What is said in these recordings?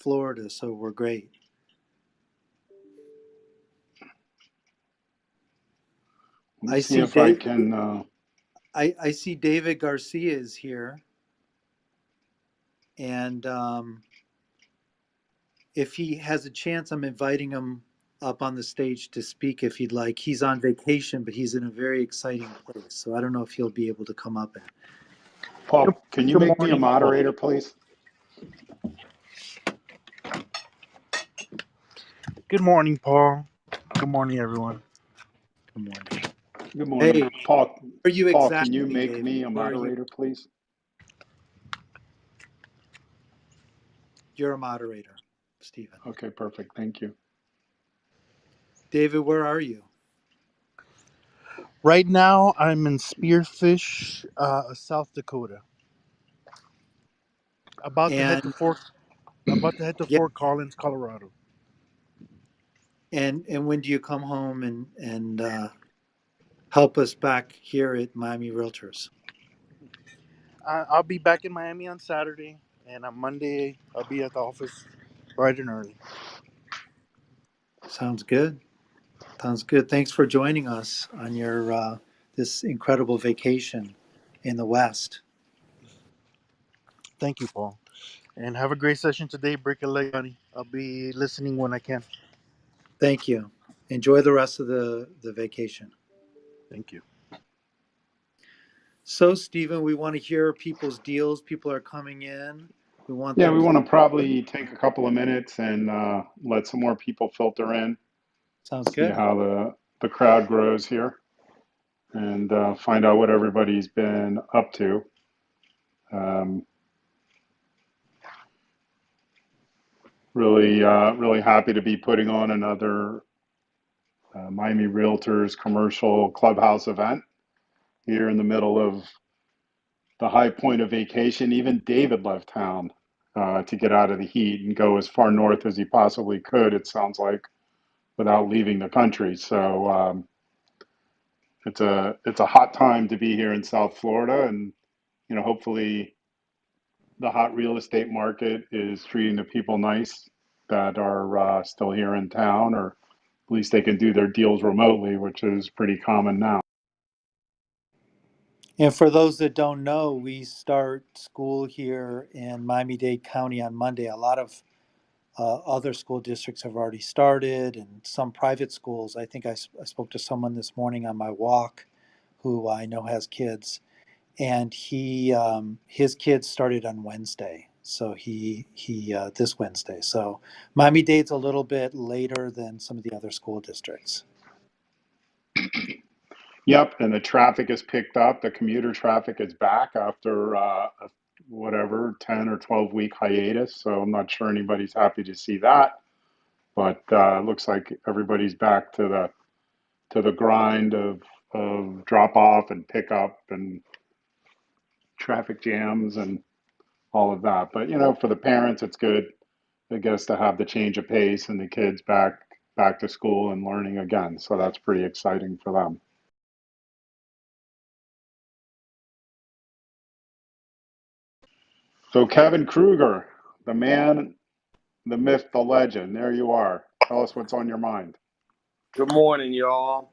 Florida, so we're great. Let me see if I can. I see David Garcia is here, and if he has a chance, I'm inviting him up on the stage to speak if he'd like. He's on vacation, but he's in a very exciting place, so I don't know if he'll be able to come up. Paul, can you make me a moderator, please? Good morning, Paul. Good morning, everyone. Good morning. Good morning. Hey, Paul, are you Paul, exactly, can you make David? me a moderator, please? You're a moderator, Stephen. Okay, perfect. Thank you. David, where are you? Right now, I'm in Spearfish, South Dakota. About to head to Fort Yeah. Collins, Colorado. And when do you come home and help us back here at Miami Realtors? I'll be back in Miami on Saturday, and on Monday I'll be at the office bright and early. Sounds good. Sounds good. Thanks for joining us on your this incredible vacation in the West. Thank you, Paul, and have a great session today. Break a leg, buddy. I'll be listening when I can. Thank you. Enjoy the rest of the vacation. Thank you. So, Stephen, we want to hear people's deals. People are coming in. We want Yeah, them we to. want to probably take a couple of minutes and let some more people filter in, Sounds see good. how the crowd grows here, and find out what everybody's been up to. Really happy to be putting on another Miami Realtors commercial Clubhouse event here in the middle of the high point of vacation. Even David left town to get out of the heat and go as far north as he possibly could, it sounds like, without leaving the country. So it's a hot time to be here in South Florida, and hopefully the hot real estate market is treating the people nice that are still here in town, or at least they can do their deals remotely, which is pretty common now. And for those that don't know, we start school here in Miami-Dade County on Monday. A lot of other school districts have already started, and some private schools. I think I spoke to someone this morning on my walk who I know has kids, and his kids started on Wednesday. So he this Wednesday. So Miami-Dade's a little bit later than some of the other school districts. Yep, and the traffic has picked up. The commuter traffic is back after whatever 10 or 12 week hiatus. So I'm not sure anybody's happy to see that, but looks like everybody's back to the grind of drop off and pick up and traffic jams and all of that. But for the parents, it's good, I guess, to have the change of pace and the kids back to school and learning again. So that's pretty exciting for them. So Kevin Kruger, the man, the myth, the legend. There you are. Tell us what's on your mind. Good morning, y'all.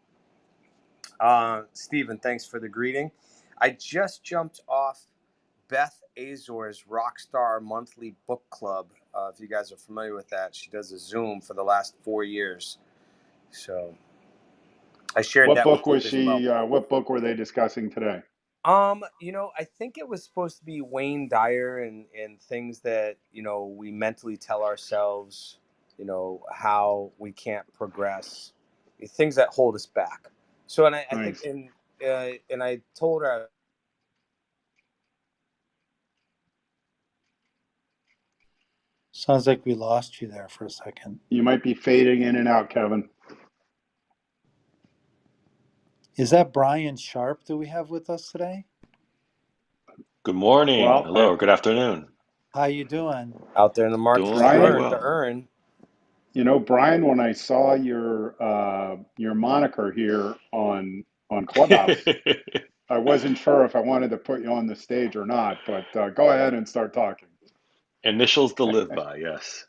Stephen, thanks for the greeting. I just jumped off Beth Azor's Rockstar Monthly Book Club. If you guys are familiar with that, she does a Zoom for the last 4 years. So I shared that with you as well. What book were they discussing today? I think it was supposed to be Wayne Dyer and things that, we mentally tell ourselves, how we can't progress, things that hold us back. So, and I Nice. think, and I told her. Sounds like we lost you there for a second. You might be fading in and out, Kevin. Is that Brian Sharp that we have with us today? Good morning. Well, Hello. Good afternoon. How you doing? Out there in the market, Doing very to well. earn. Brian, when I saw your moniker here on Clubhouse, I wasn't sure if I wanted to put you on the stage or not, but go ahead and start talking. Initials to live by, yes.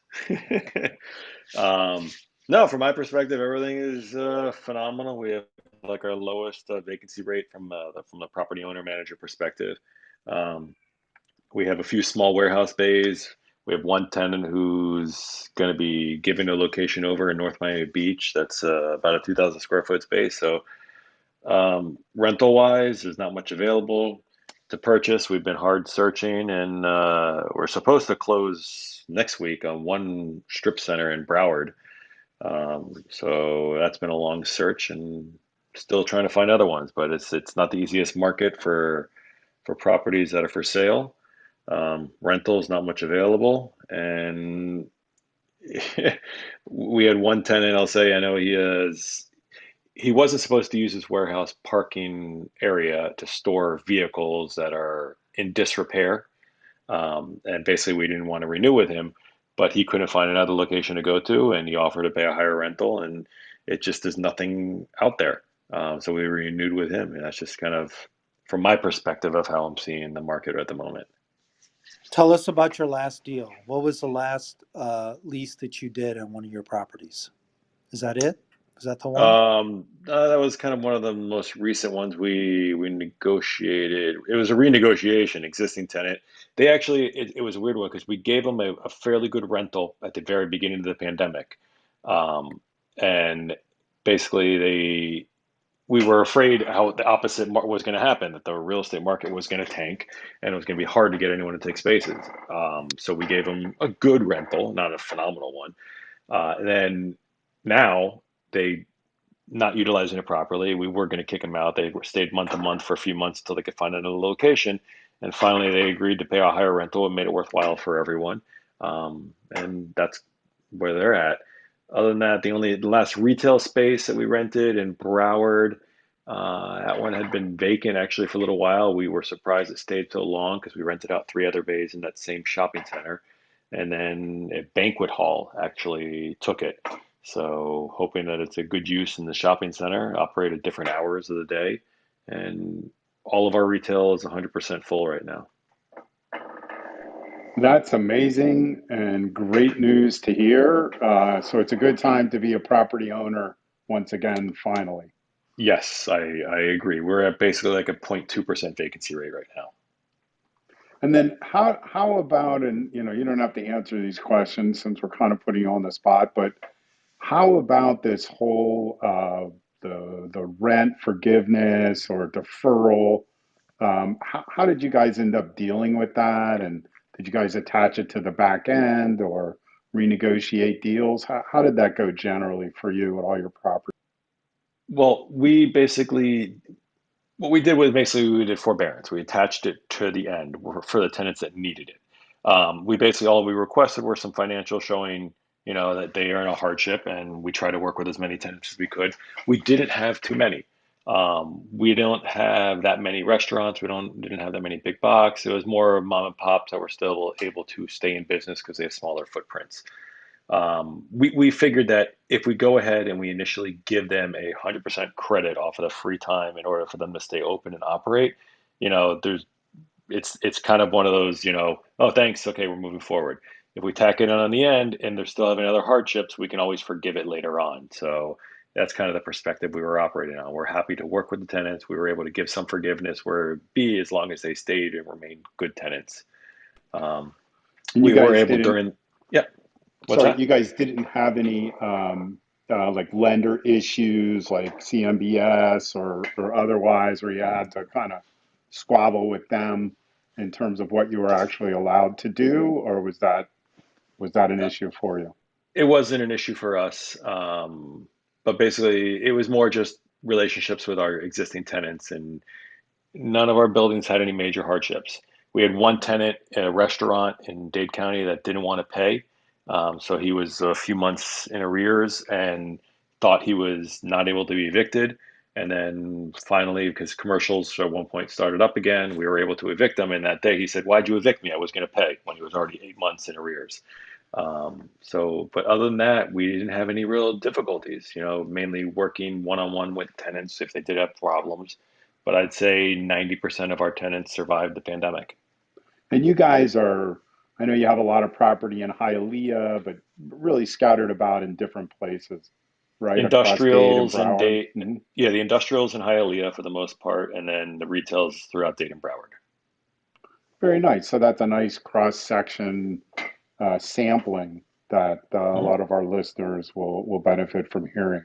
No, from my perspective, everything is phenomenal. We have like our lowest vacancy rate from the property owner manager perspective. Um, we have a few small warehouse bays. We have one tenant who's going to be giving a location over in North Miami Beach. That's about a 2,000 square foot space. So rental wise, there's not much available to purchase. We've been hard searching, and we're supposed to close next week on one strip center in Broward. So that's been a long search, and still trying to find other ones. But it's not the easiest market for properties that are for sale. Rentals, not much available, and we had one tenant. I'll say, I know he wasn't supposed to use his warehouse parking area to store vehicles that are in disrepair. And basically, we didn't want to renew with him, but he couldn't find another location to go to, and he offered to pay a higher rental, and it just there's nothing out there. So we renewed with him, and that's just kind of from my perspective of how I'm seeing the market at the moment. Tell us about your last deal. What was the last lease that you did on one of your properties? Is that it? Is that the one? That was kind of one of the most recent ones we negotiated. It was a renegotiation, existing tenant. They actually, it was a weird one because we gave them a fairly good rental at the very beginning of the pandemic. And basically we were afraid how the opposite was going to happen, that the real estate market was going to tank and it was going to be hard to get anyone to take spaces. So we gave them a good rental, not a phenomenal one. And then now they not utilizing it properly. We were going to kick them out. They stayed month to month for a few months until they could find another location. And finally, they agreed to pay a higher rental and made it worthwhile for everyone. And that's where they're at. Other than that, the last retail space that we rented in Broward, that one had been vacant actually for a little while. We were surprised it stayed so long because we rented out three other bays in that same shopping center. And then a banquet hall actually took it. So hoping that it's a good use in the shopping center, operate at different hours of the day, and all of our retail is 100% full right now. That's amazing and great news to hear. So it's a good time to be a property owner once again, finally. Yes, I agree. We're at basically like a 0.2% vacancy rate right now. And then how about, and you don't have to answer these questions since we're kind of putting you on the spot, but how about this whole the rent forgiveness or deferral? How did you guys end up dealing with that? And did you guys attach it to the back end or renegotiate deals? How did that go generally for you at all your properties? Well, what we did was basically we did forbearance. We attached it to the end for the tenants that needed it. We basically all we requested were some financial showing, that they are in a hardship, and we try to work with as many tenants as we could. We didn't have too many. We don't have that many restaurants. We didn't have that many big box. It was more mom and pops that were still able to stay in business because they have smaller footprints. We figured that if we go ahead and we initially give them 100% credit off of the free time in order for them to stay open and operate, there's it's kind of one of those, oh thanks, okay, we're moving forward. If we tack it on the end and they're still having other hardships, we can always forgive it later on. So that's kind of the perspective we were operating on. We're happy to work with the tenants. We were able to give some forgiveness where be as long as they stayed and remained good tenants. Um, And you we were guys able didn't, during, yeah, what's sorry, that? you guys didn't have any like lender issues like CMBS or otherwise, where you had to kind of squabble with them in terms of what you were actually allowed to do, or was that an issue for you? It wasn't an issue for us, but basically it was more just relationships with our existing tenants, and none of our buildings had any major hardships. We had one tenant at a restaurant in Dade County that didn't want to pay, so he was a few months in arrears and thought he was not able to be evicted. And then finally, because commercials at one point started up again, we were able to evict him. And that day he said, "Why'd you evict me? I was going to pay," when he was already 8 months in arrears. But other than that, we didn't have any real difficulties, mainly working one on one with tenants if they did have problems. But I'd say 90% of our tenants survived the pandemic. And you guys are, I know you have a lot of property in Hialeah, but really scattered about in different places, right? Across Dade and Industrials and Broward. Dade, yeah, the industrials in Hialeah for the most part, and then the retails throughout Dade and Broward. Very nice. So that's a nice cross section sampling that a Mhm. lot of our listeners will benefit from hearing.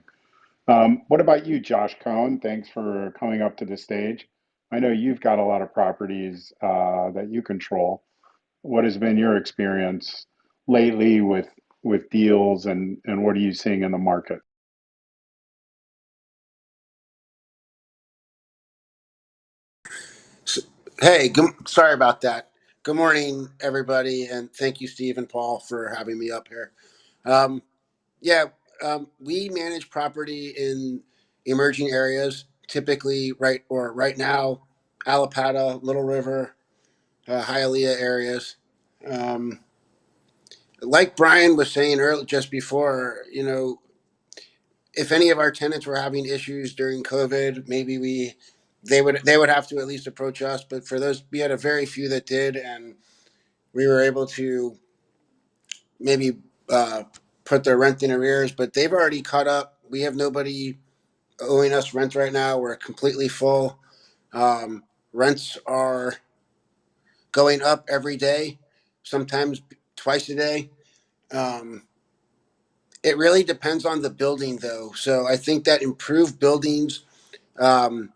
What about you, Josh Cohn? Thanks for coming up to the stage. I know you've got a lot of properties that you control. What has been your experience lately with deals and what are you seeing in the market? Hey, sorry about that. Good morning, everybody, and thank you, Steve and Paul, for having me up here. Um, yeah, we manage property in emerging areas, typically right now, Alapata, Little River, Hialeah areas. Um, like Brian was saying earlier, just before, if any of our tenants were having issues during COVID, maybe they would have to at least approach us. But for those, we had a very few that did, and we were able to maybe put their rent in arrears. But they've already caught up. We have nobody owing us rent right now. We're completely full. Rents are going up every day, sometimes twice a day. Um, it really depends on the building, though. So I think that improved buildings um,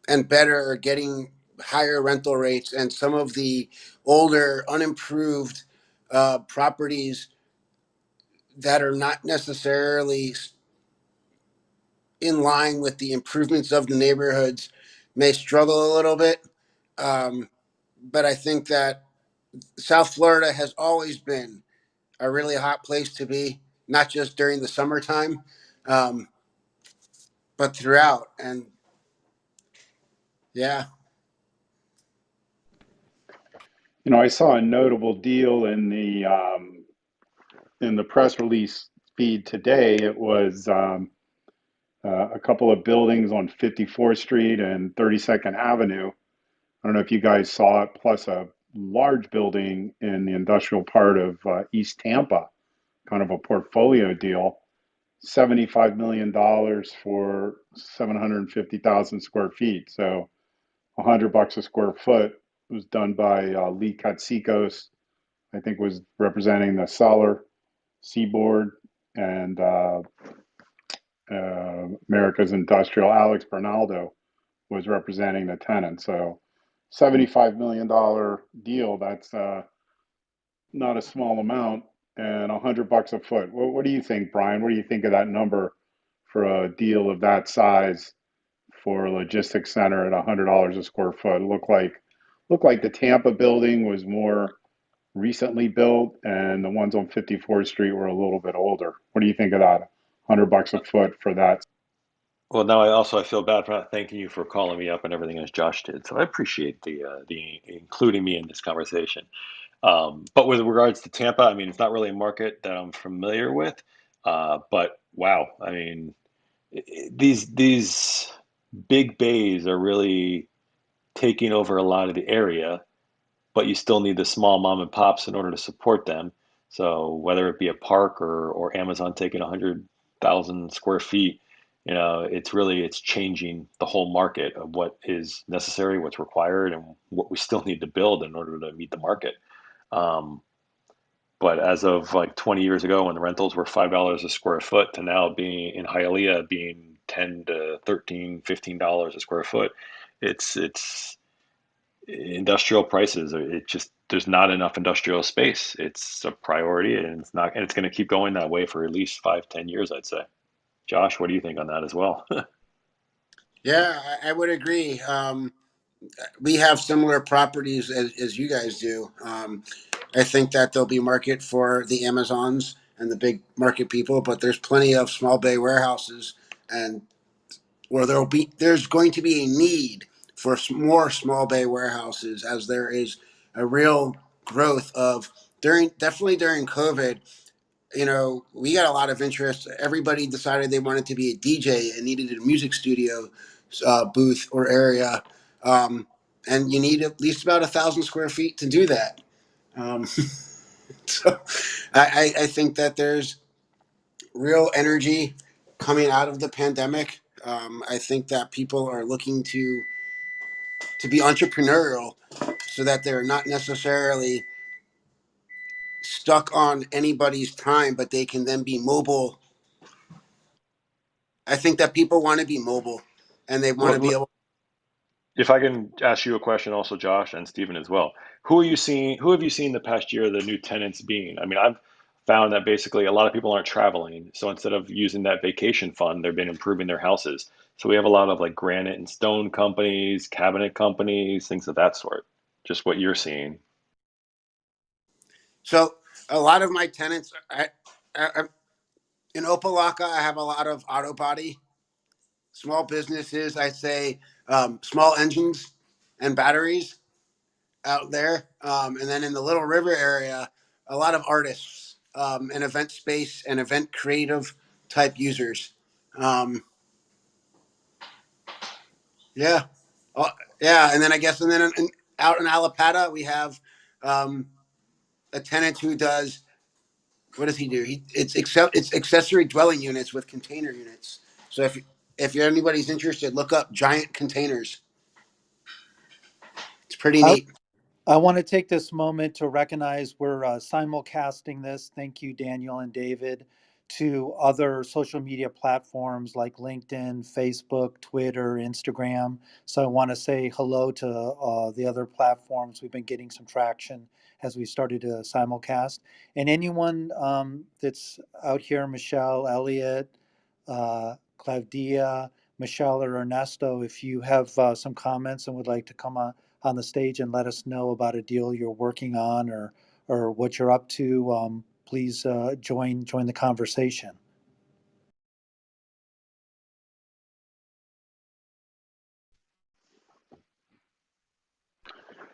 and better are getting higher rental rates, and some of the older, unimproved properties that are not necessarily in line with the improvements of the neighborhoods may struggle a little bit. Um, but I think that South Florida has always been a really hot place to be, not just during the summertime, um, but throughout. And yeah. I saw a notable deal in the press release feed today. It was a couple of buildings on 54th Street and 32nd Avenue. I don't know if you guys saw it, plus a large building in the industrial part of East Tampa, kind of a portfolio deal. $75 million dollars for 750,000 square feet. So $100 a square foot. It was done by Lee Katsikos, I think was representing the seller, Seaboard, and America's Industrial. Alex Bernaldo was representing the tenant. So $75 million deal, that's not a small amount, and $100 a foot. What do you think, Brian? What do you think of that number for a deal of that size for a logistics center at $100 a square foot? Looked like the Tampa building was more recently built, and the ones on 54th Street were a little bit older. What do you think of that? $100 a foot for that? Well, now I feel bad for not thanking you for calling me up and everything as Josh did. So I appreciate the including me in this conversation. But with regards to Tampa, I mean, it's not really a market that I'm familiar with. But wow, I mean, these big bays are really taking over a lot of the area, but you still need the small mom and pops in order to support them. So whether it be a park or Amazon taking 100,000 square feet, it's changing the whole market of what is necessary, what's required, and what we still need to build in order to meet the market. Um, but as of like 20 years ago, when the rentals were $5 a square foot, to now being in Hialeah being 10 to 13, $15 a square foot, it's industrial prices. It just there's not enough industrial space. It's a priority, and it's going to keep going that way for at least 5, 10 years, I'd say. Josh, what do you think on that as well? Yeah, I would agree. We have similar properties as you guys do. I think that there'll be market for the Amazons and the big market people, but there's plenty of small bay warehouses, and where there's going to be a need for more small bay warehouses, as there is a real growth of definitely during COVID. We got a lot of interest. Everybody decided they wanted to be a DJ and needed a music studio booth or area, um, and you need at least about 1,000 square feet to do that. So I think that there's real energy coming out of the pandemic. I think that people are looking to be entrepreneurial so that they're not necessarily stuck on anybody's time, but they can then be mobile. I think that people want to be mobile and they want to be Well, able. if I can ask you a question also, Josh, and Stephen as well. Who are you seeing, who have you seen the past year the new tenants being? I mean, I've found that basically a lot of people aren't traveling. So instead of using that vacation fund, they've been improving their houses. So we have a lot of like granite and stone companies, cabinet companies, things of that sort. Just what you're seeing. So a lot of my tenants, in Opalaka, I have a lot of auto body, small businesses. I say small engines and batteries out there. And then in the Little River area, a lot of artists and event space and event creative type users. Um, yeah. Oh, yeah. And then I guess, and then out in Alapata, we have um, a tenant who does, what does he do? It's accessory dwelling units with container units. So if anybody's interested, look up giant containers. It's pretty I, neat. I want to take this moment to recognize we're simulcasting this. Thank you, Daniel and David, to other social media platforms like LinkedIn, Facebook, Twitter, Instagram. So I want to say hello to the other platforms. We've been getting some traction as we started to simulcast. And anyone that's out here, Michelle, Elliot, Claudia, Michelle, or Ernesto, if you have some comments and would like to come on the stage and let us know about a deal you're working on or what you're up to, please join the conversation.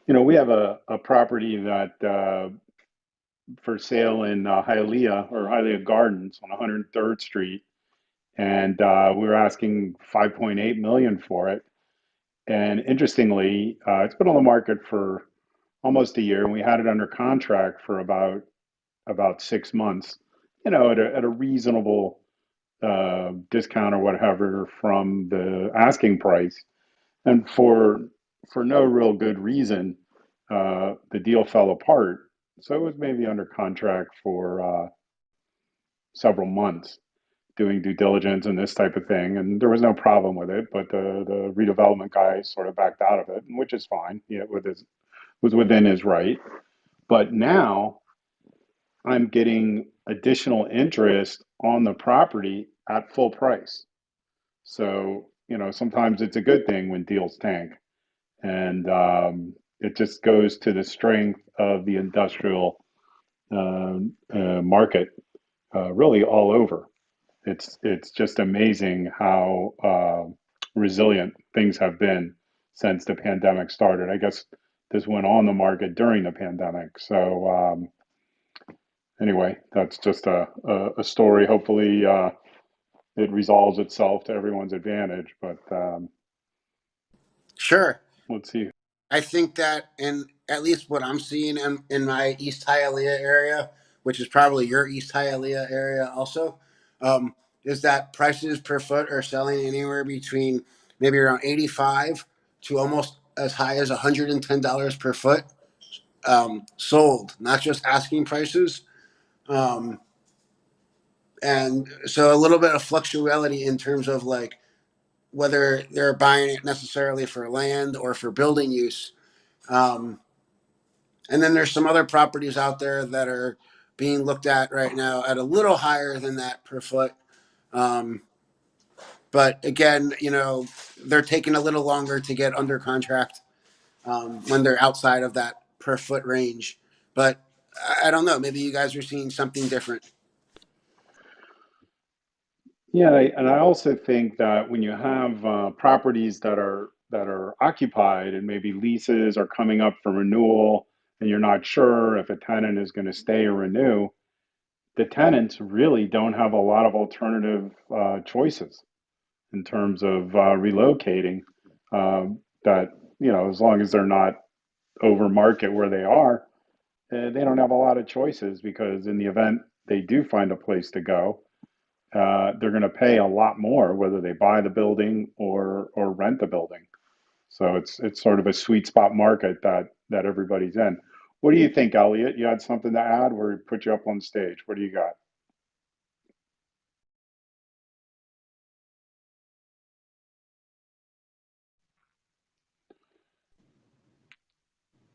You know, we have a property that for sale in Hialeah Gardens on 103rd Street, and we were asking 5.8 million for it. And interestingly, it's been on the market for almost a year, and we had it under contract for about 6 months. You know, at a reasonable discount or whatever from the asking price, and for no real good reason, the deal fell apart. So it was maybe under contract for several months, doing due diligence and this type of thing, and there was no problem with it. But the redevelopment guy sort of backed out of it, which is fine. Yeah, was within his right. But now I'm getting additional interest on the property at full price. So, you know, sometimes it's a good thing when deals tank. And it just goes to the strength of the industrial market, really all over. It's just amazing how resilient things have been since the pandemic started. I guess this went on the market during the pandemic. So anyway, that's just a story. Hopefully, it resolves itself to everyone's advantage. But Sure. let's see. I think that in at least what I'm seeing in my East Hialeah area, which is probably your East Hialeah area also, is that prices per foot are selling anywhere between maybe around 85 to almost as high as $110 per foot, sold, not just asking prices. Um, and so a little bit of fluctuality in terms of like whether they're buying it necessarily for land or for building use. Um, And then there's some other properties out there that are being looked at right now at a little higher than that per foot. Um, but again, you know, they're taking a little longer to get under contract when they're outside of that per foot range. But I don't know. Maybe you guys are seeing something different. Yeah, and I also think that when you have properties that are occupied and maybe leases are coming up for renewal, and you're not sure if a tenant is going to stay or renew, the tenants really don't have a lot of alternative choices in terms of relocating. That, you know, as long as they're not over market where they are, they don't have a lot of choices because in the event they do find a place to go, they're going to pay a lot more whether they buy the building or rent the building. So it's sort of a sweet spot market that everybody's in. What do you think, Elliot? You had something to add? We put you up on stage. What do you got?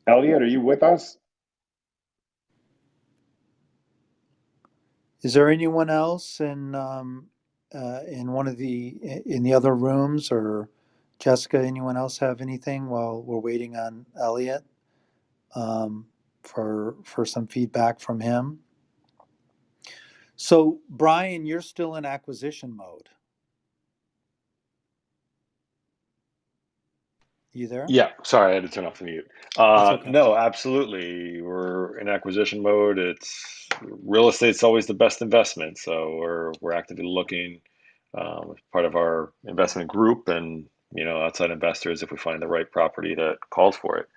Elliot, are you with us? Is there anyone else in one of in the other rooms, or Jessica? Anyone else have anything while we're waiting on Elliot for some feedback from him? So Brian, you're still in acquisition mode. You there? Yeah, sorry, I had to turn off the mute. That's okay. No, absolutely. We're in acquisition mode. It's real estate's always the best investment, so we're actively looking as part of our investment group and outside investors if we find the right property that calls for it.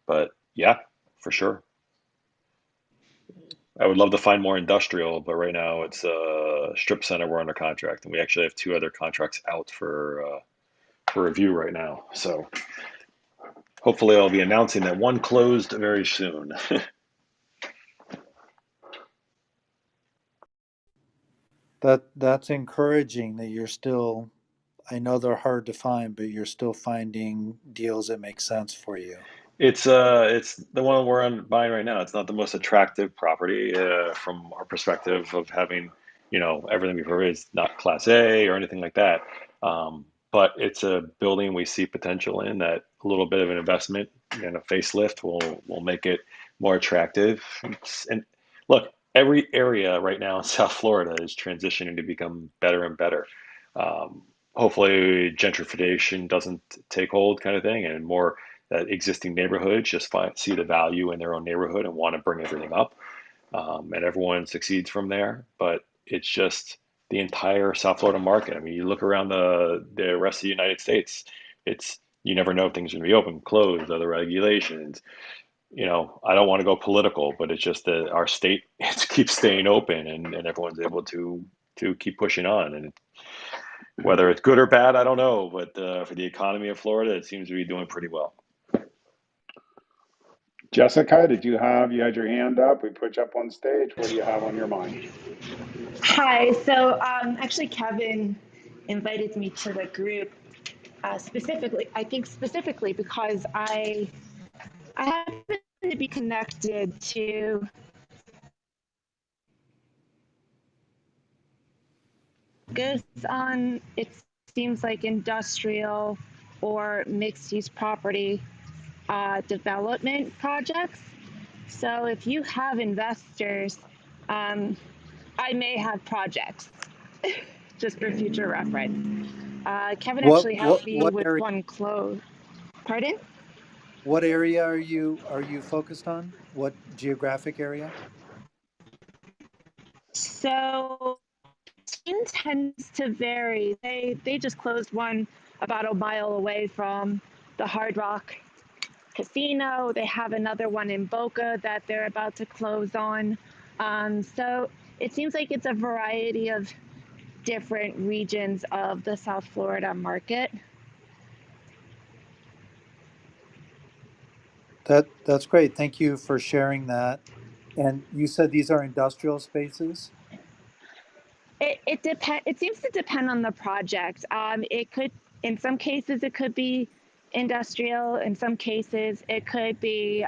But yeah, for sure. I would love to find more industrial, but right now it's a strip center we're under contract, and we actually have two other contracts out for review right now. So hopefully, I'll be announcing that one closed very soon. That's encouraging that you're still. I know they're hard to find, but you're still finding deals that make sense for you. It's the one we're on buying right now. It's not the most attractive property from our perspective of having, everything we've heard is not Class A or anything like that. But it's a building we see potential in that a little bit of an investment and a facelift will make it more attractive. And look, every area right now in South Florida is transitioning to become better and better. Um, Hopefully, gentrification doesn't take hold, kind of thing, and more that existing neighborhoods just see the value in their own neighborhood and want to bring everything up, and everyone succeeds from there. But it's just the entire South Florida market. I mean, you look around the rest of the United States, it's you never know if things are going to be open, closed, other regulations. I don't want to go political, but it's just that our state it keeps staying open, and everyone's able to keep pushing on. And whether it's good or bad, I don't know. But for the economy of Florida, it seems to be doing pretty well. Jessica, you had your hand up? We put you up on stage. What do you have on your mind? Hi. So actually, Kevin invited me to the group specifically because I happen to be connected to focus on it seems like industrial or mixed use property development projects. So if you have investors, I may have projects just for future reference. Kevin actually helped me What with area? one close. Pardon? What area are you focused on? What geographic area? So it tends to vary. They just closed one about a mile away from the Hard Rock Casino. They have another one in Boca that they're about to close on. So it seems like it's a variety of different regions of the South Florida market. That's great. Thank you for sharing that. And you said these are industrial spaces? It depends. It seems to depend on the project. It could, in some cases, it could be industrial. In some cases, it could be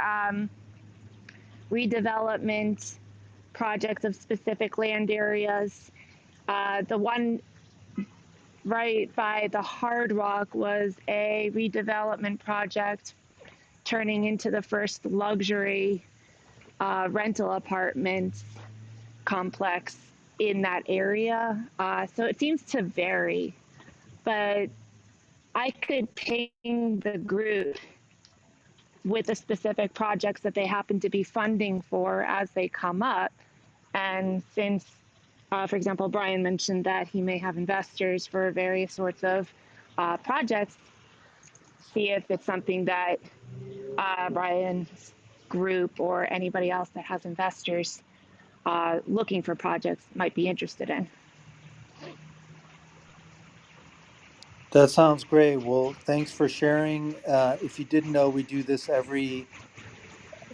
redevelopment projects of specific land areas. The one right by the Hard Rock was a redevelopment project turning into the first luxury rental apartment complex in that area. So it seems to vary, but I could ping the group with the specific projects that they happen to be funding for as they come up. And since, for example, Brian mentioned that he may have investors for various sorts of projects, see if it's something that Brian group or anybody else that has investors looking for projects might be interested in. That sounds great. Well, thanks for sharing. If you didn't know, we do this every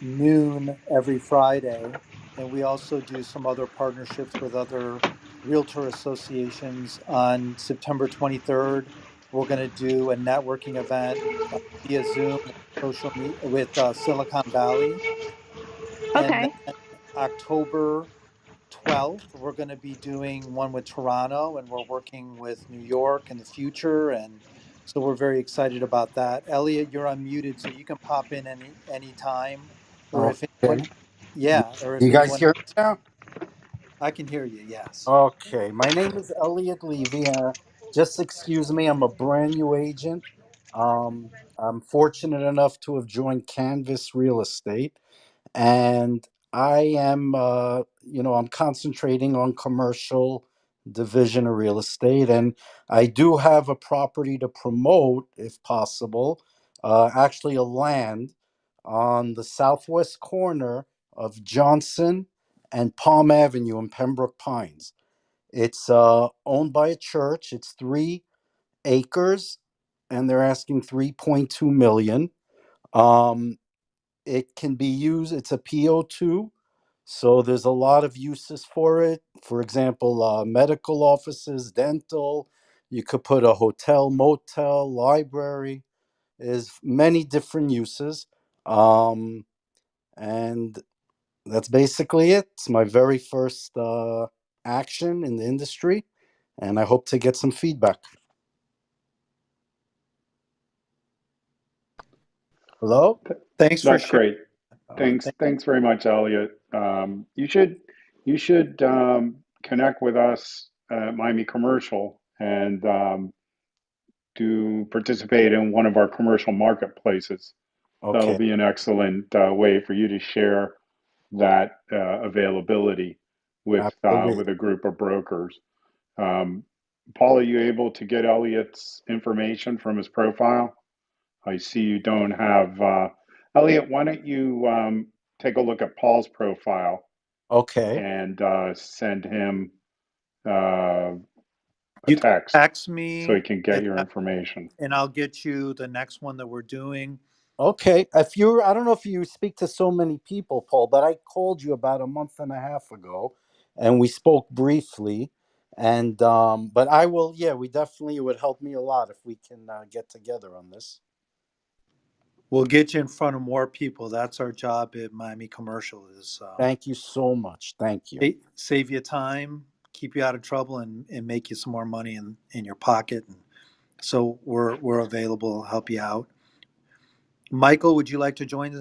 noon every Friday. And we also do some other partnerships with other realtor associations. On September 23rd, we're going to do a networking event via Zoom with Silicon Valley. And Okay. then October 12th, we're going to be doing one with Toronto, and we're working with New York in the future. And so we're very excited about that. Elliot, you're unmuted, so you can pop in any time. Or if anyone, Okay. yeah, or if You guys anyone, hear me now? I can hear you. Yes. Okay. My name is Elliot Levy. Just excuse me. I'm a brand new agent. I'm fortunate enough to have joined Canvas Real Estate, and I am, I'm concentrating on commercial division of real estate, and I do have a property to promote, if possible. Actually, a land on the southwest corner of Johnson and Palm Avenue in Pembroke Pines. It's owned by a church. It's 3 acres, and they're asking 3.2 million. Um, it can be used. It's a PO2, so there's a lot of uses for it. For example, medical offices, dental. You could put a hotel, motel, library. There's many different uses. And that's basically it. It's my very first action in the industry, and I hope to get some feedback. Hello? Thanks for That's sharing. great. Thanks. Thank, Thanks very much, Elliot. You should connect with us at Miami Commercial and to participate in one of our commercial marketplaces. That'll Okay, be an excellent way for you to share that availability with absolutely. a group of brokers. Um, Paul, are you able to get Elliot's information from his profile? I see you don't have Elliot. Why don't you take a look at Paul's profile Okay, and send him uh, a you can text text so me he can get and your information. I'll get you the next one that we're doing. okay. I don't know if you speak to so many people, Paul, but I called you about a month and a half ago, and we spoke briefly. And but I will. Yeah, we definitely. It would help me a lot if we can get together on this. We'll get you in front of more people. That's our job at Miami Commercial is Thank you so much. Thank you. save you time, keep you out of trouble, and make you some more money in your pocket. And so we're available to help you out. Michael, would you like to join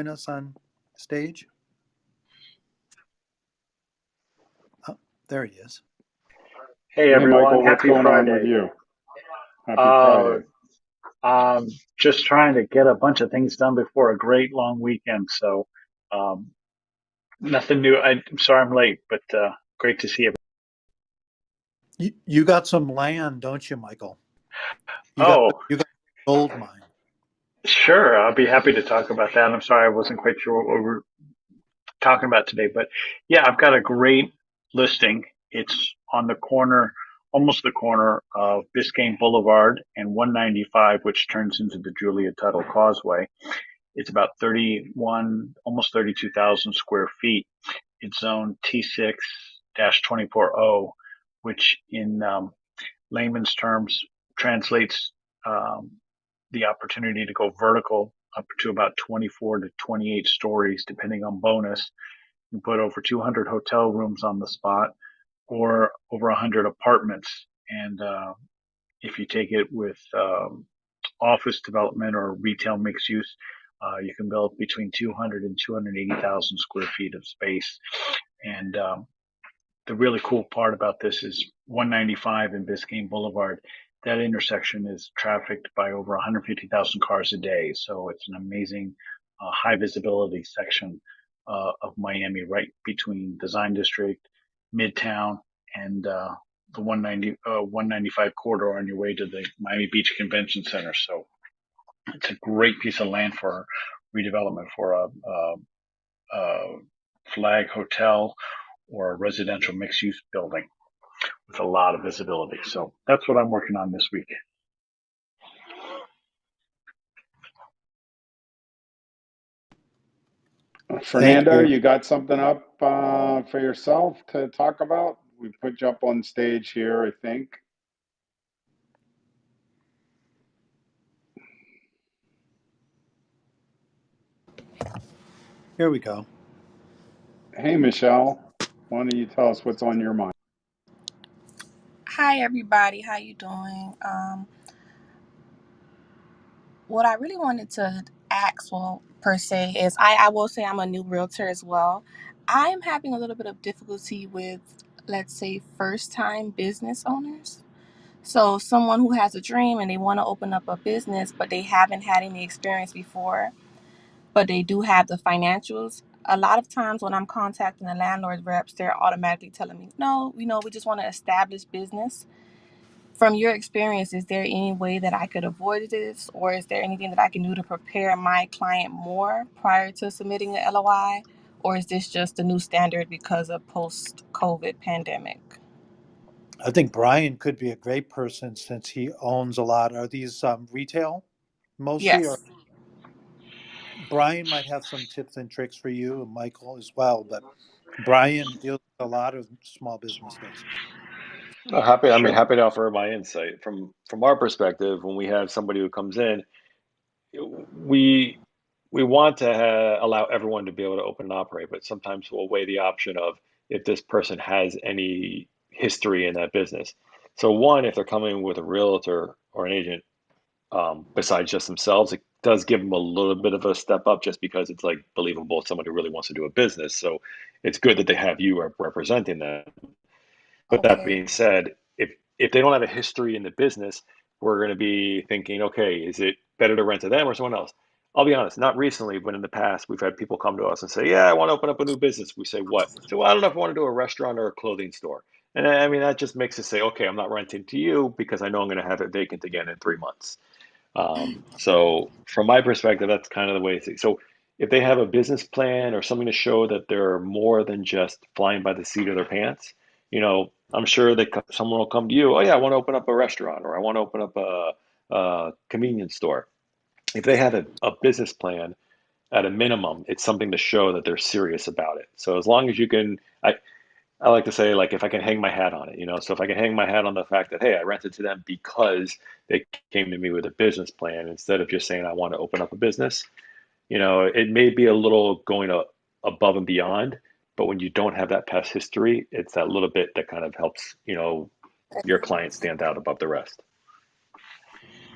us on stage? Oh, there he is. Hey Hey, everyone, Michael, what's happy going on with Friday. you? Happy Uh, Friday. just trying to get a bunch of things done before a great long weekend. So, um, nothing new. I'm sorry I'm late, but great to see you. You got some land, don't you, Michael? You got Oh, you got a gold mine. sure. I'll be happy to talk about that. I'm sorry I wasn't quite sure what we were talking about today, but yeah, I've got a great listing. It's on the corner, almost the corner of Biscayne Boulevard and 195, which turns into the Julia Tuttle Causeway. It's about 31, almost 32,000 square feet. It's zone T6-240, which in layman's terms translates um, the opportunity to go vertical up to about 24 to 28 stories, depending on bonus. You can put over 200 hotel rooms on the spot or over 100 apartments. And if you take it with office development or retail mixed use, you can build between 200 and 280,000 square feet of space. And the really cool part about this is 195 and Biscayne Boulevard. That intersection is trafficked by over 150,000 cars a day. So it's an amazing high visibility section of Miami, right between Design District, Midtown, and the 195 corridor on your way to the Miami Beach Convention Center. So it's a great piece of land for redevelopment for a flag hotel or a residential mixed use building with a lot of visibility. So that's what I'm working on this week. Thank Fernando, you. you got something up for yourself to talk about? We put you up on stage here, I think. Here we go. Hey, Michelle, why don't you tell us what's on your mind? Hi everybody, how you doing? What I really wanted to ask, well, per se, is I will say I'm a new realtor as well. I am having a little bit of difficulty with, let's say, first time business owners. So someone who has a dream and they want to open up a business, but they haven't had any experience before, but they do have the financials. A lot of times when I'm contacting the landlord reps, they're automatically telling me, no, we just want to establish business. From your experience, is there any way that I could avoid this, or is there anything that I can do to prepare my client more prior to submitting the LOI, or is this just the new standard because of post-COVID pandemic? I think Brian could be a great person since he owns a lot. Are these retail mostly, or Yes. Brian might have some tips and tricks for you, and Michael as well. But Brian deals with a lot of small businesses. Sure. Happy to offer my insight from our perspective. When we have somebody who comes in, we we want to allow everyone to be able to open and operate, but sometimes we'll weigh the option of if this person has any history in that business. So one, if they're coming with a realtor or an agent, besides just themselves, it does give them a little bit of a step up just because it's like believable if somebody really wants to do a business. So it's good that they have you representing them. But that Okay. being said, if they don't have a history in the business, we're going to be thinking, okay, is it better to rent to them or someone else? I'll be honest, not recently, but in the past, we've had people come to us and say, "Yeah, I want to open up a new business." We say, "What?" So, well, I don't know if I want to do a restaurant or a clothing store. And I mean, that just makes us say, "Okay, I'm not renting to you because I know I'm going to have it vacant again in 3 months." So from my perspective, that's kind of the way it's. So if they have a business plan or something to show that they're more than just flying by the seat of their pants, I'm sure that someone will come to you. Oh yeah, I want to open up a restaurant or I want to open up a convenience store. If they have a business plan, at a minimum, it's something to show that they're serious about it. So as long as you can, I like to say, like, if I can hang my hat on it. So if I can hang my hat on the fact that, hey, I rented to them because they came to me with a business plan instead of just saying I want to open up a business, it may be a little going above and beyond, but when you don't have that past history, it's that little bit that kind of helps, your client stand out above the rest.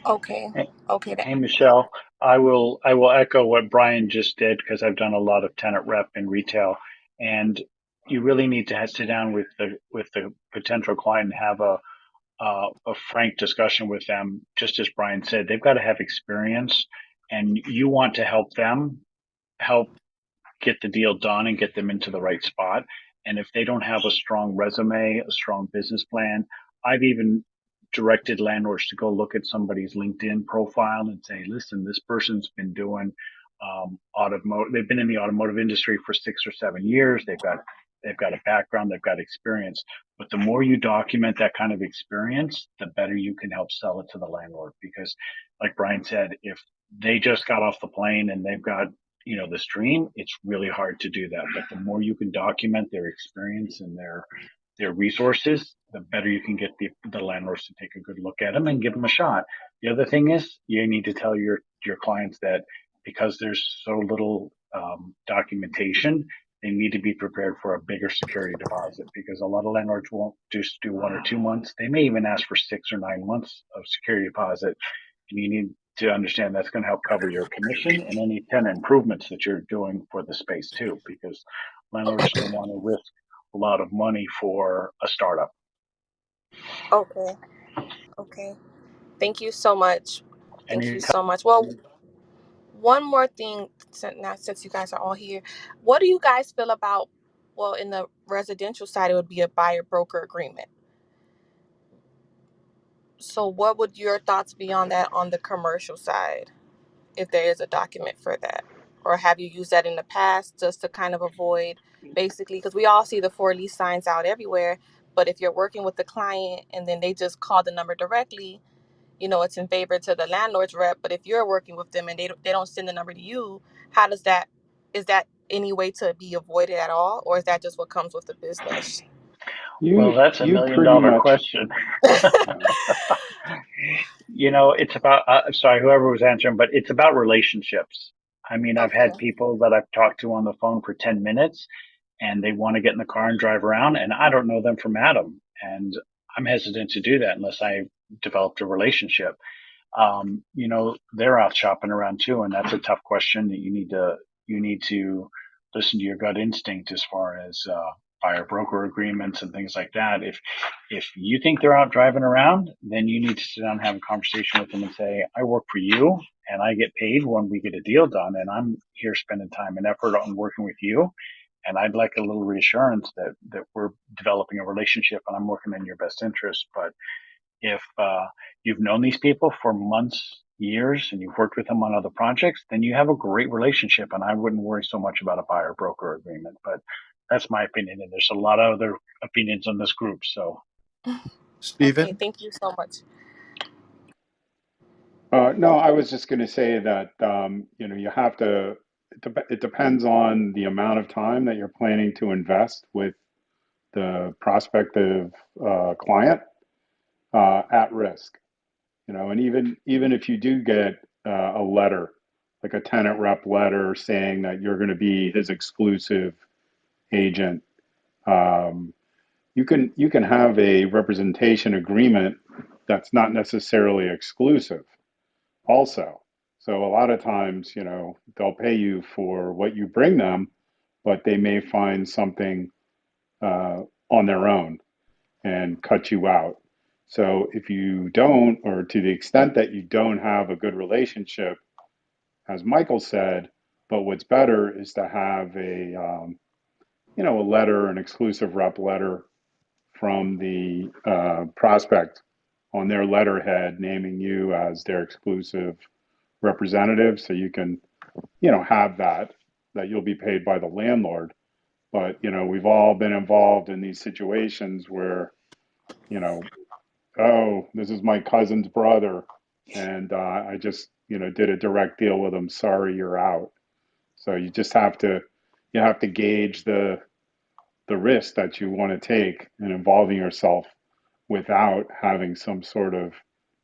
Okay. Hey, Okay. hey, Michelle, I will echo what Brian just did because I've done a lot of tenant rep in retail, and you really need to sit down with the potential client and have a frank discussion with them. Just as Brian said, they've got to have experience, and you want to help them help get the deal done and get them into the right spot. And if they don't have a strong resume, a strong business plan, I've even directed landlords to go look at somebody's LinkedIn profile and say, listen, this person's been doing automotive. They've been in the automotive industry for 6 or 7 years. They've got a background, they've got experience. But the more you document that kind of experience, the better you can help sell it to the landlord. Because, like Brian said, if they just got off the plane and they've got the stream, it's really hard to do that. But the more you can document their experience and their resources, the better you can get the landlords to take a good look at them and give them a shot. The other thing is you need to tell your clients that because there's so little documentation, they need to be prepared for a bigger security deposit because a lot of landlords won't just do 1 or 2 months. They may even ask for 6 or 9 months of security deposit, and you need to understand that's going to help cover your commission and any tenant improvements that you're doing for the space too, because landlords don't want to risk a lot of money for a startup. Okay. Okay. Thank you so much. And Thank you you so much. Well, one more thing, since you guys are all here, what do you guys feel about, well, in the residential side, it would be a buyer broker agreement. So, what would your thoughts be on that on the commercial side, if there is a document for that? or have you used that in the past just to kind of avoid basically, because we all see the for lease signs out everywhere, but if you're working with the client and then they just call the number directly, it's in favor to the landlord's rep. But if you're working with them and they don't send the number to you, how does that, is that any way to be avoided at all, or is that just what comes with the business? Well, that's a You million pretty dollar much, question. uh, It's about, sorry, whoever was answering, but it's about relationships. I mean, I've Okay. had people that I've talked to on the phone for 10 minutes and they want to get in the car and drive around, and I don't know them from Adam. And I'm hesitant to do that unless I developed a relationship. They're out shopping around too, and that's a tough question that you need to listen to your gut instinct as far as buyer broker agreements and things like that. If you think they're out driving around, then you need to sit down and have a conversation with them and say, I work for you and I get paid when we get a deal done, and I'm here spending time and effort on working with you. And I'd like a little reassurance that we're developing a relationship and I'm working in your best interest. But if you've known these people for months, years, and you've worked with them on other projects, then you have a great relationship. And I wouldn't worry so much about a buyer broker agreement. But that's my opinion. And there's a lot of other opinions on this group. So Okay, Stephen? thank you so much. no, I was just going to say that, you have to, it depends on the amount of time that you're planning to invest with the prospective client at risk. And even if you do get a letter, like a tenant rep letter saying that you're going to be his exclusive agent, um, you can have a representation agreement that's not necessarily exclusive also. So a lot of times, they'll pay you for what you bring them, but they may find something on their own and cut you out. So if you don't, or to the extent that you don't have a good relationship, as Michael said, but what's better is to have a letter, an exclusive rep letter from the prospect on their letterhead naming you as their exclusive representative. So you can, have that you'll be paid by the landlord. But, we've all been involved in these situations where, you know, oh, this is my cousin's brother, and I just did a direct deal with him. Sorry, you're out. So you have to gauge the risk that you want to take in involving yourself without having some sort of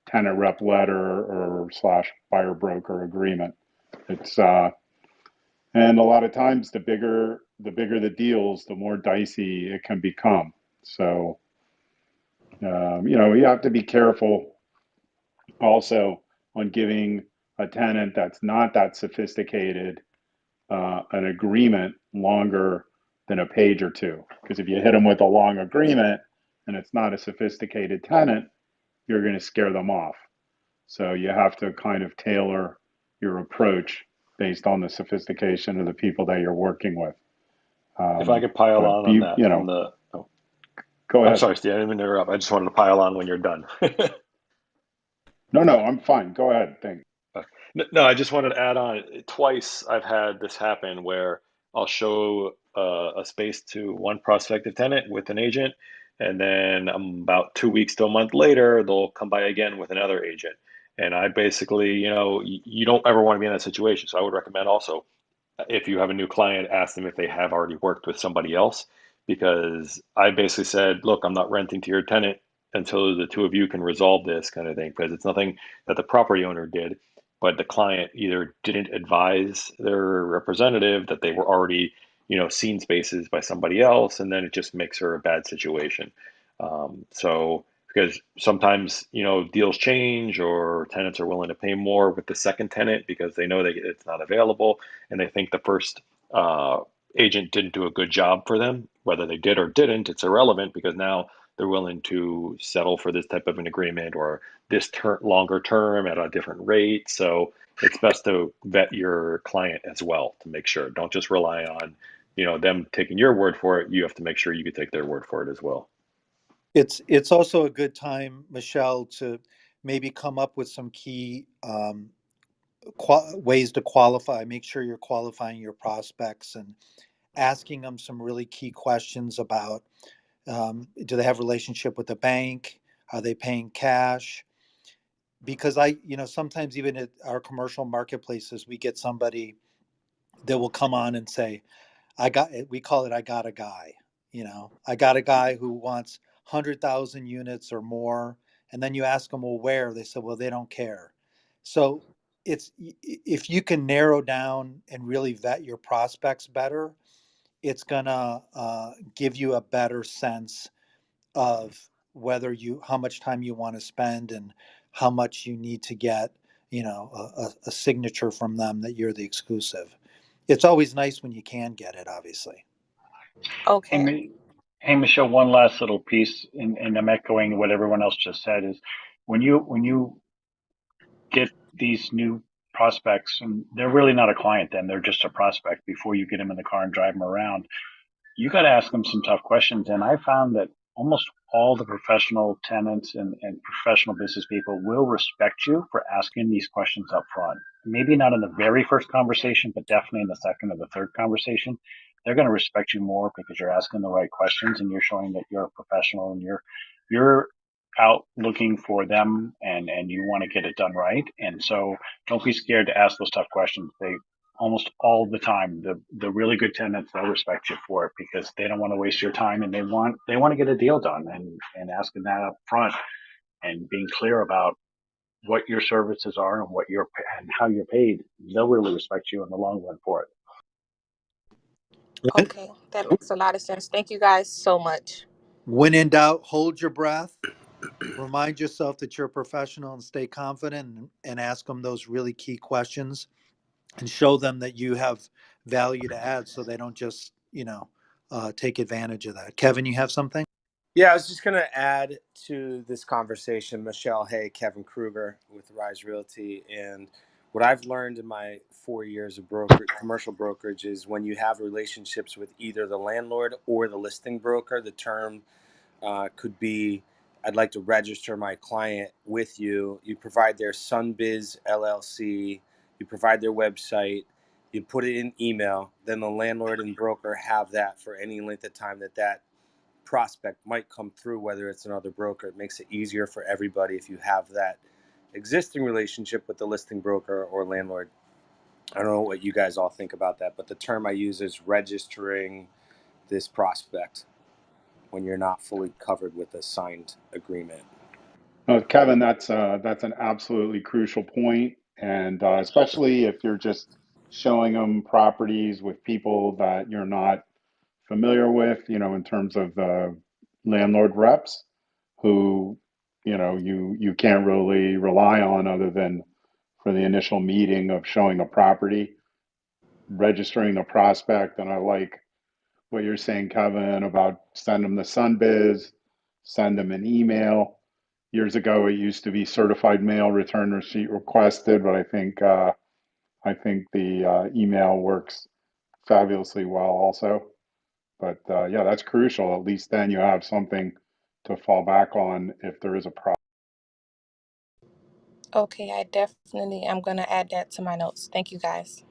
tenant rep letter or slash buyer broker agreement. It's and a lot of times the bigger the deals, the more dicey it can become. So you have to be careful also on giving a tenant that's not that sophisticated an agreement longer than a page or two. Because if you hit them with a long agreement and it's not a sophisticated tenant, you're going to scare them off. So you have to kind of tailor your approach based on the sophistication of the people that you're working with. If I could pile But on that from the, oh, go I'm ahead. sorry, Steve, I didn't mean to interrupt. I just wanted to pile on when you're done. No, I'm fine. Go ahead. Thanks. No, I just wanted to add on. Twice I've had this happen where I'll show a space to one prospective tenant with an agent, and then about 2 weeks to a month later, they'll come by again with another agent. And I basically, you don't ever want to be in that situation. So I would recommend also, if you have a new client, ask them if they have already worked with somebody else. Because I basically said, look, I'm not renting to your tenant until the two of you can resolve this kind of thing, because it's nothing that the property owner did, but the client either didn't advise their representative that they were already, seen spaces by somebody else, and then it just makes her a bad situation. So because sometimes deals change or tenants are willing to pay more with the second tenant because they know that it's not available, and they think the first agent didn't do a good job for them. Whether they did or didn't, it's irrelevant, because now they're willing to settle for this type of an agreement or this longer term at a different rate. So it's best to vet your client as well to make sure. Don't just rely on them taking your word for it. You have to make sure you can take their word for it as well. It's also a good time, Michelle, to maybe come up with some key ways to qualify. Make sure you're qualifying your prospects and asking them some really key questions about, do they have a relationship with the bank? Are they paying cash? Because sometimes even at our commercial marketplaces, we get somebody that will come on and say, we call it, I got a guy. I got a guy who wants 100,000 units or more. And then you ask them, well, where? They said, well, they don't care. So if you can narrow down and really vet your prospects better, it's gonna give you a better sense of how much time you want to spend and how much you need to get, a signature from them that you're the exclusive. It's always nice when you can get it, obviously. Hey, Okay. hey, Michelle, one last little piece, and I'm echoing what everyone else just said, is when you get these new prospects, and they're really not a client then, they're just a prospect before you get them in the car and drive them around, you got to ask them some tough questions. And I found that almost all the professional tenants and professional business people will respect you for asking these questions up front. Maybe not in the very first conversation, but definitely in the second or the third conversation. They're going to respect you more because you're asking the right questions and you're showing that you're a professional and you're out looking for them and you want to get it done right. And so don't be scared to ask those tough questions. They almost all the time, the really good tenants, they'll respect you for it because they don't want to waste your time and they want to get a deal done, and asking that up front and being clear about what your services are and and how you're paid, they'll really respect you in the long run for it. When, Okay. That makes a lot of sense. Thank you guys so much. when in doubt, hold your breath. Remind yourself that you're a professional and stay confident, and ask them those really key questions and show them that you have value to add so they don't just, take advantage of that. Kevin, you have something? Yeah, I was just going to add to this conversation, Michelle. Hey, Kevin Kruger with Rise Realty. And what I've learned in my 4 years of commercial brokerage is when you have relationships with either the landlord or the listing broker, the term could be, I'd like to register my client with you. You provide their Sunbiz LLC, you provide their website, you put it in email, then the landlord and broker have that for any length of time that prospect might come through, whether it's another broker. It makes it easier for everybody if you have that existing relationship with the listing broker or landlord. I don't know what you guys all think about that, but the term I use is registering this prospect when you're not fully covered with a signed agreement. Kevin, that's an absolutely crucial point, and especially if you're just showing them properties with people that you're not familiar with, in terms of the landlord reps who, you can't really rely on other than for the initial meeting of showing a property, registering the prospect. And I like what you're saying, Kevin, about send them the Sunbiz, send them an email. Years ago, it used to be certified mail return receipt requested, but I think the email works fabulously well also. But yeah, that's crucial. At least then you have something to fall back on if there is a problem. Okay, I definitely am going to add that to my notes. Thank you guys.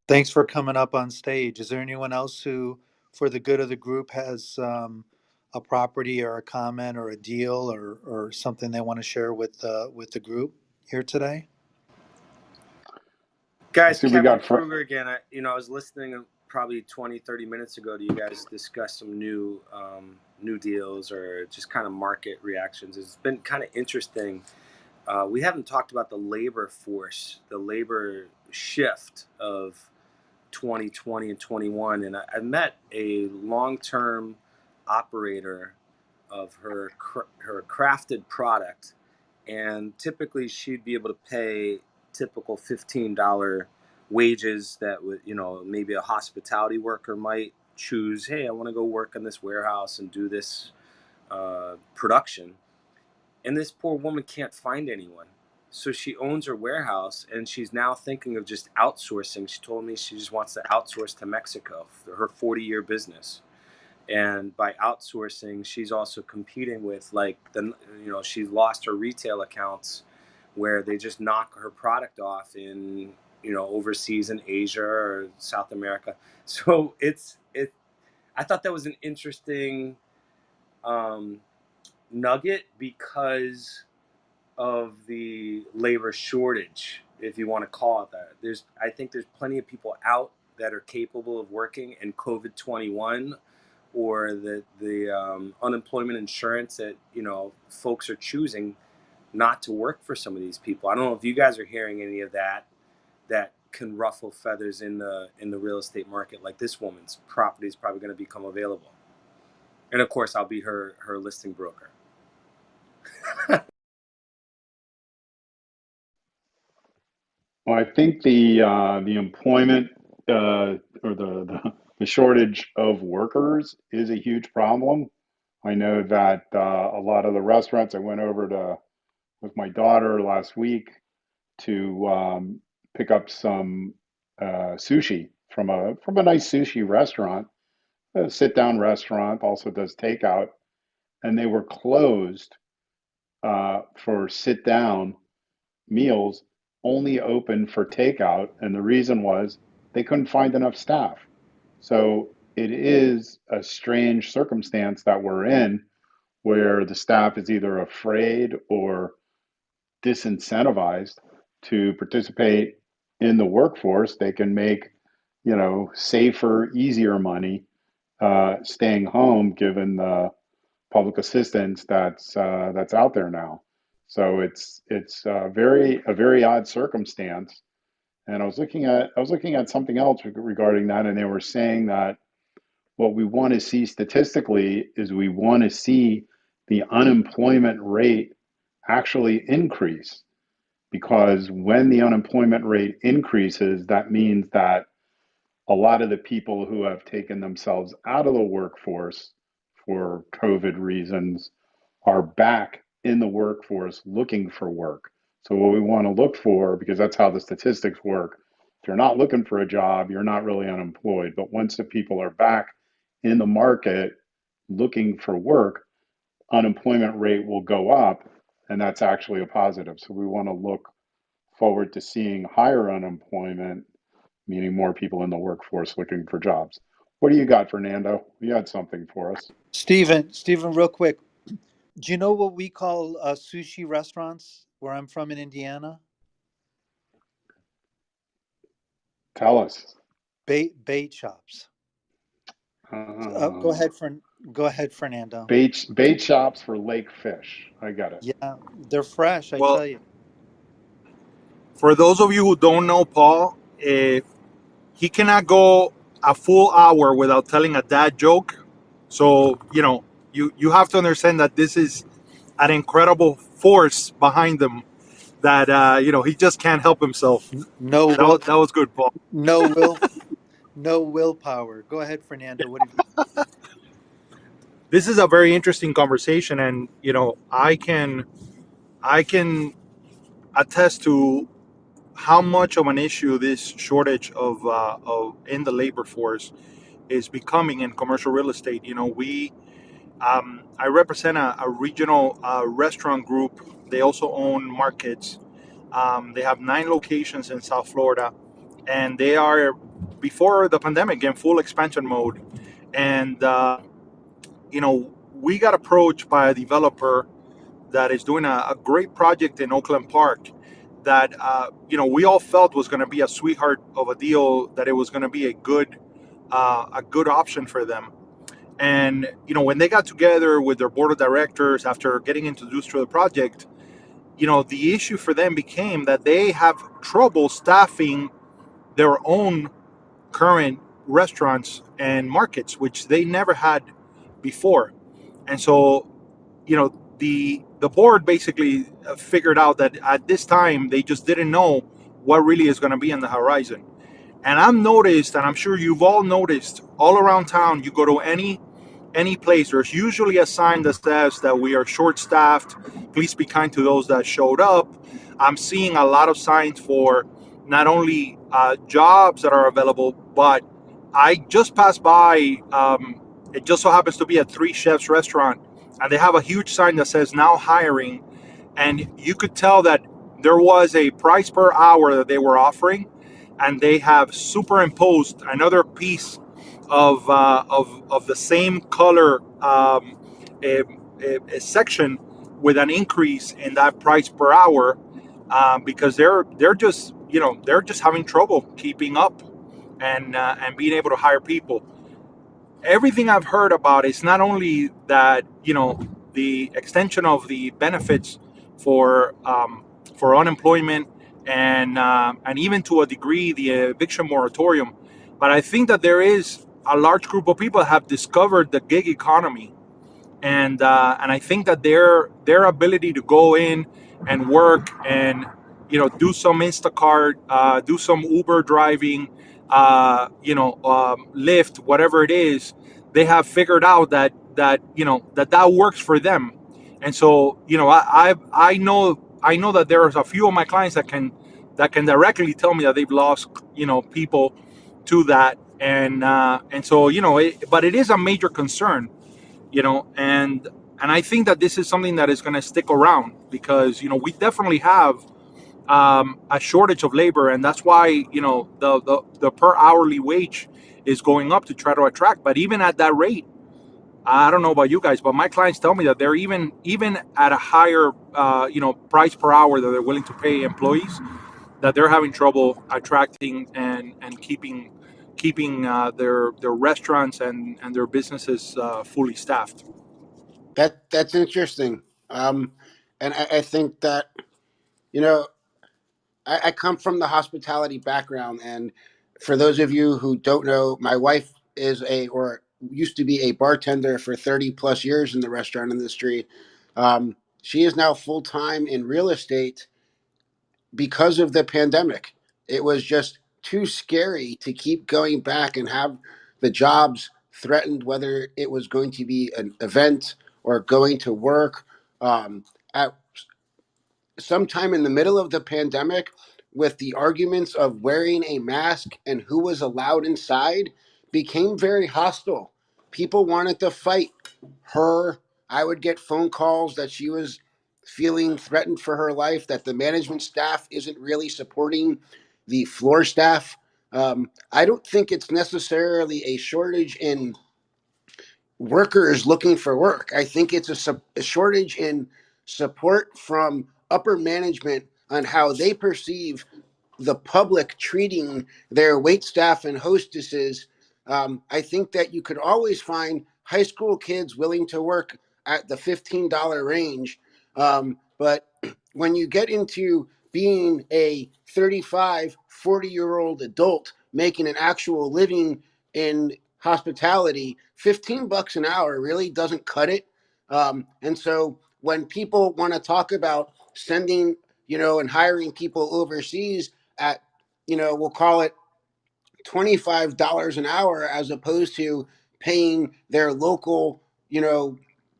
Thanks for coming up on stage. Is there anyone else who, for the good of the group, has a property or a comment or a deal or something they want to share with the group here today? I Guys, see we Kevin got Kruger again. I was listening probably 20, 30 minutes ago to you guys discuss some new deals or just kind of market reactions. It's been kind of interesting. We haven't talked about the labor force, the labor shift of 2020 and 21. And I met a long-term operator of her crafted product, and typically she'd be able to pay typical $15 wages that would, maybe a hospitality worker might choose. Hey, I want to go work in this warehouse and do this production, and this poor woman can't find anyone. So she owns her warehouse and she's now thinking of just outsourcing. She told me she just wants to outsource to Mexico for her 40-year business. And by outsourcing, she's also competing with, like, she's lost her retail accounts where they just knock her product off in, overseas in Asia or South America. So I thought that was an interesting um, nugget because of the labor shortage, if you want to call it that. I think there's plenty of people out that are capable of working, and COVID-21 or the unemployment insurance that folks are choosing not to work for some of these people. I don't know if you guys are hearing any of that can ruffle feathers in the real estate market. Like this woman's property is probably going to become available, and of course I'll be her listing broker. Well, I think the employment or the shortage of workers is a huge problem. I know that a lot of the restaurants I went over to with my daughter last week to pick up some sushi from a nice sushi restaurant, a sit down restaurant, also does takeout, and they were closed for sit down meals, only open for takeout, and the reason was they couldn't find enough staff. So it is a strange circumstance that we're in where the staff is either afraid or disincentivized to participate in the workforce. They can make, safer, easier money staying home given the public assistance that's out there now. So it's a very odd circumstance. And I was looking at something else regarding that, and they were saying that what we want to see statistically is we want to see the unemployment rate actually increase, because when the unemployment rate increases, that means that a lot of the people who have taken themselves out of the workforce for COVID reasons are back in the workforce looking for work. So, what we want to look for, because that's how the statistics work, if you're not looking for a job, you're not really unemployed. But once the people are back in the market looking for work, unemployment rate will go up, and that's actually a positive. So, we want to look forward to seeing higher unemployment, meaning more people in the workforce looking for jobs. What do you got, Fernando? You had something for us. Stephen, real quick, do you know what we call sushi restaurants where I'm from in Indiana? Tell us. Bait shops. Go Uh, ahead, go ahead, Fernando. bait shops for lake fish. I got it. Yeah, they're fresh, I Well, tell you. for those of you who don't know Paul, he cannot go a full hour without telling a dad joke. So, you have to understand that this is an incredible force behind him that, he just can't help himself. No will, That was good, Paul. no will, no willpower. Go ahead, Fernando. What have you? This is a very interesting conversation. And, I can attest to how much of an issue this shortage of in the labor force is becoming in commercial real estate. I represent a regional restaurant group. They also own markets. They have 9 locations in South Florida, and they are, before the pandemic, in full expansion mode. And we got approached by a developer that is doing a great project in Oakland Park that we all felt was going to be a sweetheart of a deal, that it was going to be a good option for them. And when they got together with their board of directors after getting introduced to the project, the issue for them became that they have trouble staffing their own current restaurants and markets, which they never had before. And so, the board basically figured out that at this time they just didn't know what really is going to be on the horizon. And I've noticed, and I'm sure you've all noticed, all around town, you go to any place, there's usually a sign that says that we are short staffed. Please be kind to those that showed up. I'm seeing a lot of signs for not only jobs that are available, but I just passed by. It just so happens to be a Three Chefs restaurant, and they have a huge sign that says now hiring. And you could tell that there was a price per hour that they were offering, and they have superimposed another piece of the same color a, a section with an increase in that price per hour, because they're just they're just having trouble keeping up and being able to hire people. Everything I've heard about is not only that the extension of the benefits for unemployment and even to a degree the eviction moratorium, but I think that there is a large group of people have discovered the gig economy, and I think that their ability to go in and work and do some Instacart, do some Uber driving, Lyft, whatever it is, they have figured out that works for them, and so I know that there's a few of my clients that can directly tell me that they've lost people to that, and so but it is a major concern, and I think that this is something that is going to stick around because we definitely have a shortage of labor, and that's why the per hourly wage is going up to try to attract. But even at that rate, I don't know about you guys, but my clients tell me that they're even at a higher price per hour that they're willing to pay employees, that they're having trouble attracting and keeping their restaurants and their businesses fully staffed. That's interesting. And I think that you know I come from the hospitality background, and for those of you who don't know, my wife is or used to be a bartender for 30 plus years in the restaurant industry. She is now full time in real estate because of the pandemic. It was just too scary to keep going back and have the jobs threatened, whether it was going to be an event or going to work. At sometime in the middle of the pandemic, with the arguments of wearing a mask and who was allowed inside, became very hostile. People wanted to fight her. I would get phone calls that she was feeling threatened for her life, that the management staff isn't really supporting the floor staff. I don't think it's necessarily a shortage in workers looking for work. I think it's a shortage in support from upper management on how they perceive the public treating their wait staff and hostesses. I think that you could always find high school kids willing to work at the $15 range. But when you get into being a 35, 40-year-old adult making an actual living in hospitality, 15 bucks an hour really doesn't cut it. And so when people want to talk about sending, and hiring people overseas at, we'll call it $25 an hour, as opposed to paying their local,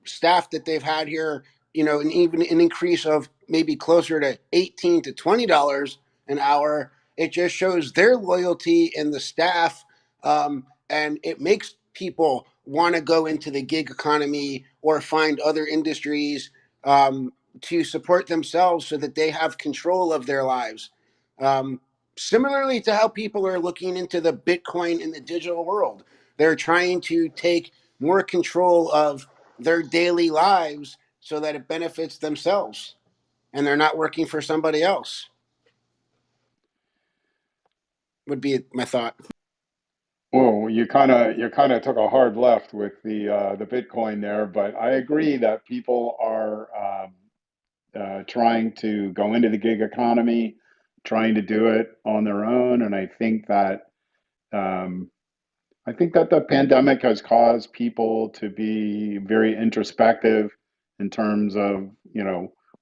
staff that they've had here, and even an increase of maybe closer to $18 to $20 an hour. It just shows their loyalty in the staff, and it makes people want to go into the gig economy or find other industries to support themselves so that they have control of their lives. Um, Similarly to how people are looking into the Bitcoin in the digital world, they're trying to take more control of their daily lives so that it benefits themselves and they're not working for somebody else, would be my thought. Whoa, you kind of took a hard left with the Bitcoin there, but I agree that people are trying to go into the gig economy, trying to do it on their own, and um, I think that the pandemic has caused people to be very introspective in terms of,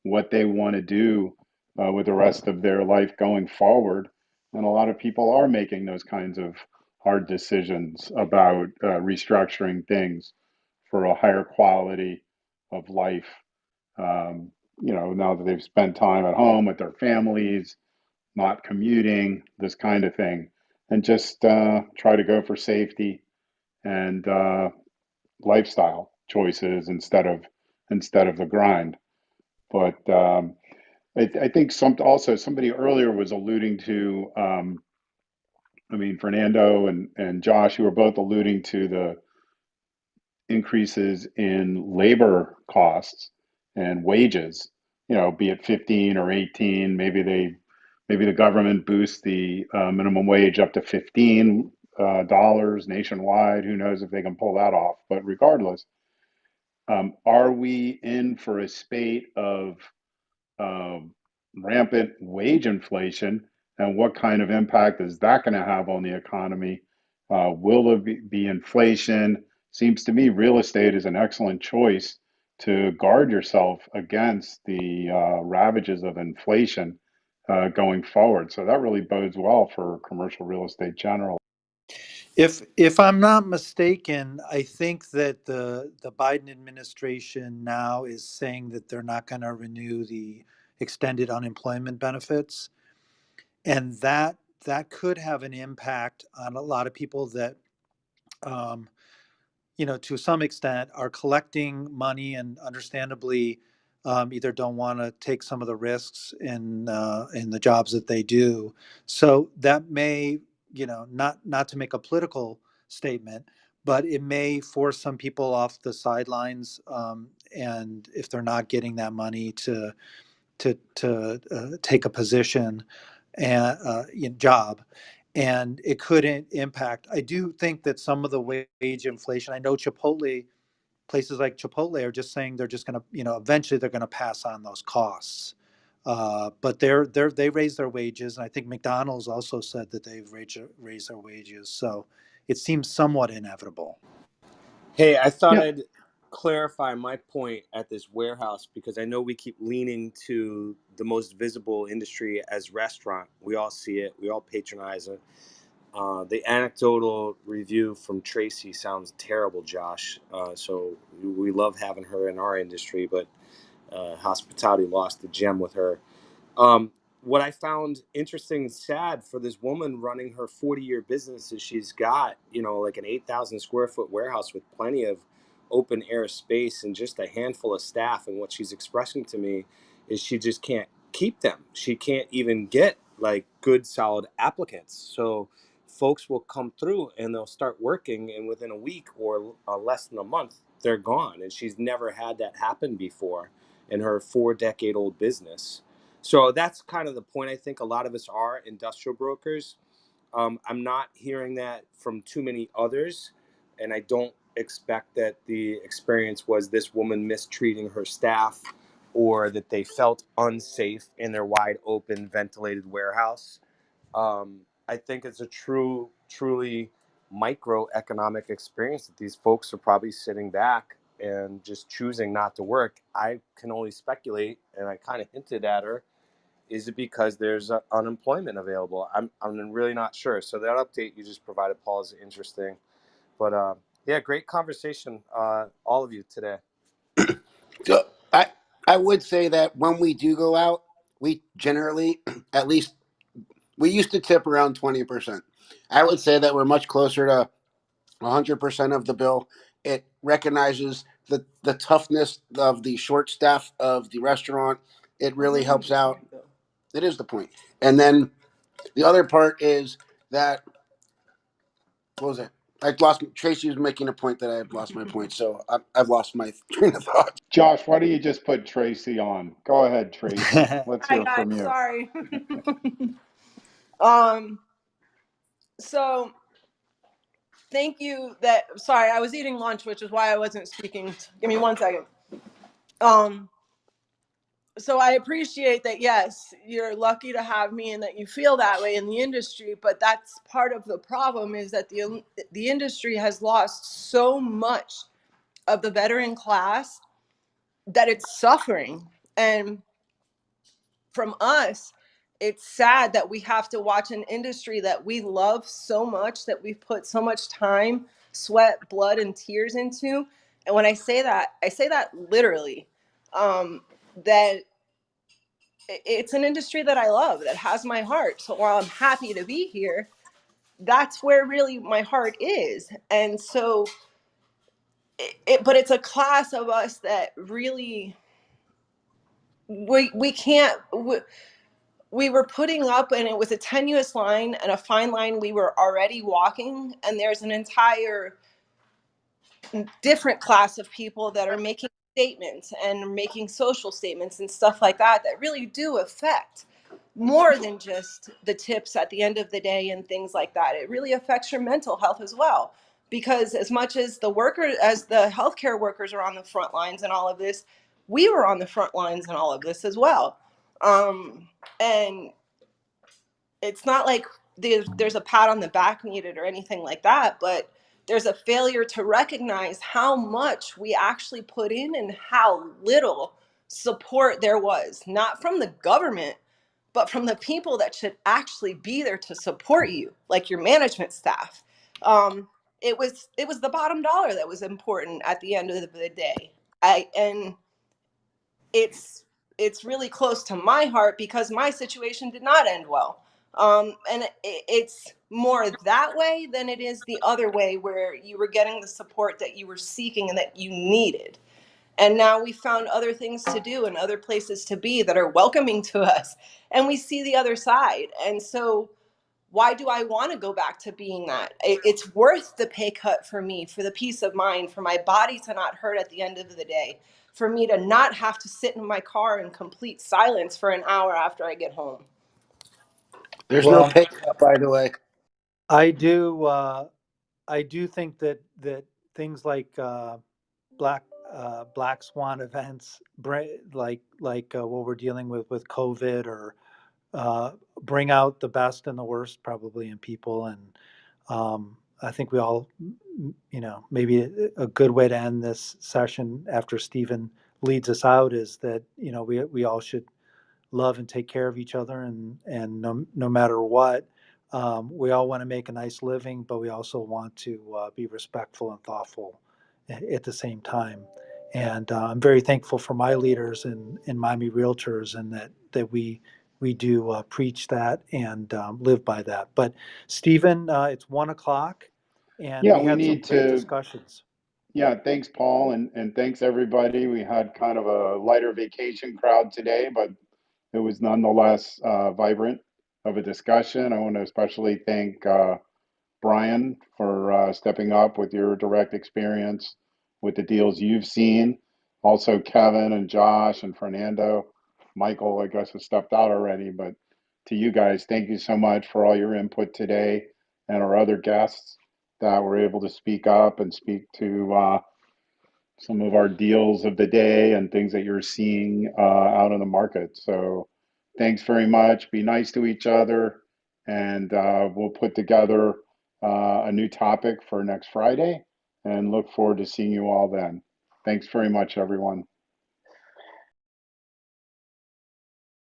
what they want to do with the rest of their life going forward. And a lot of people are making those kinds of hard decisions about restructuring things for a higher quality of life. Um, now that they've spent time at home with their families, not commuting, this kind of thing, and just try to go for safety and lifestyle choices instead of the grind. But I think somebody earlier was alluding to, I mean, Fernando and Josh, you were both alluding to the increases in labor costs and wages, be it 15 or 18, maybe the government boosts the minimum wage up to $15 nationwide. Who knows if they can pull that off? But regardless, are we in for a spate of um, rampant wage inflation, and what kind of impact is that going to have on the economy? Will there be inflation? Seems to me real estate is an excellent choice to guard yourself against the ravages of inflation going forward. So that really bodes well for commercial real estate generally. If I'm not mistaken, I think that the Biden administration now is saying that they're not going to renew the extended unemployment benefits, and that could have an impact on a lot of people that um, to some extent are collecting money and understandably either don't want to take some of the risks in the jobs that they do. So that may, not to make a political statement, but it may force some people off the sidelines, and if they're not getting that money to take a position and job, and it could impact. I do think that some of the wage inflation. I know Chipotle, places like Chipotle are just saying they're just going to, eventually they're going to pass on those costs. But they raised their wages, and I think McDonald's also said that they've raised their wages. So it seems somewhat inevitable. Hey, I thought Yeah, I'd clarify my point at this warehouse because I know we keep leaning to the most visible industry as restaurant. We all see it, we all patronize it. The anecdotal review from Tracy sounds terrible, Josh. So we love having her in our industry, but hospitality lost the gem with her. Um, what I found interesting and sad for this woman running her 40-year business is she's got, like an 8,000 square foot warehouse with plenty of open air space and just a handful of staff. And what she's expressing to me is she just can't keep them. She can't even get like good, solid applicants. So folks will come through and they'll start working, and within a week or less than a month, they're gone. And she's never had that happen before in her 4-decade-old business. So that's kind of the point. I think a lot of us are industrial brokers. I'm not hearing that from too many others, and I don't expect that the experience was this woman mistreating her staff or that they felt unsafe in their wide open ventilated warehouse. I think it's a truly microeconomic experience that these folks are probably sitting back and just choosing not to work. I can only speculate, and I kind of hinted at her, is it because there's unemployment available? I'm really not sure. So that update you just provided, Paul, is interesting. But yeah, great conversation, all of you today. So I would say that when we do go out, we generally, at least, we used to tip around 20%. I would say that we're much closer to 100% of the bill. It recognizes the toughness of the short staff of the restaurant. It really helps out. It is the point. And then the other part is that, what was it? I lost. Tracy was making a point that I have lost my point, so I've lost my train of thought. Josh, why don't you just put Tracy on? Go ahead, Tracy. Let's Hi hear guys, from you. sorry. um, so thank you. Sorry, I was eating lunch, which is why I wasn't speaking. Give me 1 second. So I appreciate that. Yes, you're lucky to have me, and that you feel that way in the industry. But that's part of the problem, is that the industry has lost so much of the veteran class that it's suffering. And from us, it's sad that we have to watch an industry that we love so much, that we've put so much time, sweat, blood, and tears into. And when I say that literally. That it's an industry that I love, that has my heart. So while I'm happy to be here, that's where really my heart is. And so, but it's a class of us that really, we can't. We were putting up, and it was a tenuous line and a fine line we were already walking, and there's an entire different class of people that are making statements and making social statements and stuff like that that really do affect more than just the tips at the end of the day and things like that. It really affects your mental health as well, because as much as the healthcare workers are on the front lines in all of this, we were on the front lines in all of this as well. And it's not like there's a pat on the back needed or anything like that, but there's a failure to recognize how much we actually put in and how little support there was, not from the government, but from the people that should actually be there to support you, like your management staff. It was the bottom dollar that was important at the end of the day. And it's really close to my heart because my situation did not end well. And it's more that way than it is the other way, where you were getting the support that you were seeking and that you needed. And now we found other things to do and other places to be that are welcoming to us, and we see the other side. And so why do I want to go back to being that? It's worth the pay cut for me, for the peace of mind, for my body to not hurt at the end of the day, for me to not have to sit in my car in complete silence for an hour after I get home. There's no Well, pay cut, by the way. I do. I do think that things like black swan events, what we're dealing with COVID, or bring out the best and the worst probably in people. And I think we all, maybe a good way to end this session after Stephen leads us out is that we all should love and take care of each other, and no matter what, we all want to make a nice living, but we also want to be respectful and thoughtful at the same time. And I'm very thankful for my leaders in Miami Realtors, and that we do preach that and live by that. But Stephen, it's 1 o'clock, and Yeah, we we had some need great to. discussions. Yeah, thanks, Paul, and thanks everybody. We had kind of a lighter vacation crowd today, but it was nonetheless vibrant of a discussion. I want to especially thank Brian for stepping up with your direct experience with the deals you've seen. Also, Kevin and Josh and Fernando. Michael, I guess, has stepped out already, but to you guys, thank you so much for all your input today, and our other guests that were able to speak up and speak to some of our deals of the day and things that you're seeing out in the market. So thanks very much. Be nice to each other, and we'll put together a new topic for next Friday and look forward to seeing you all then. Thanks very much, everyone.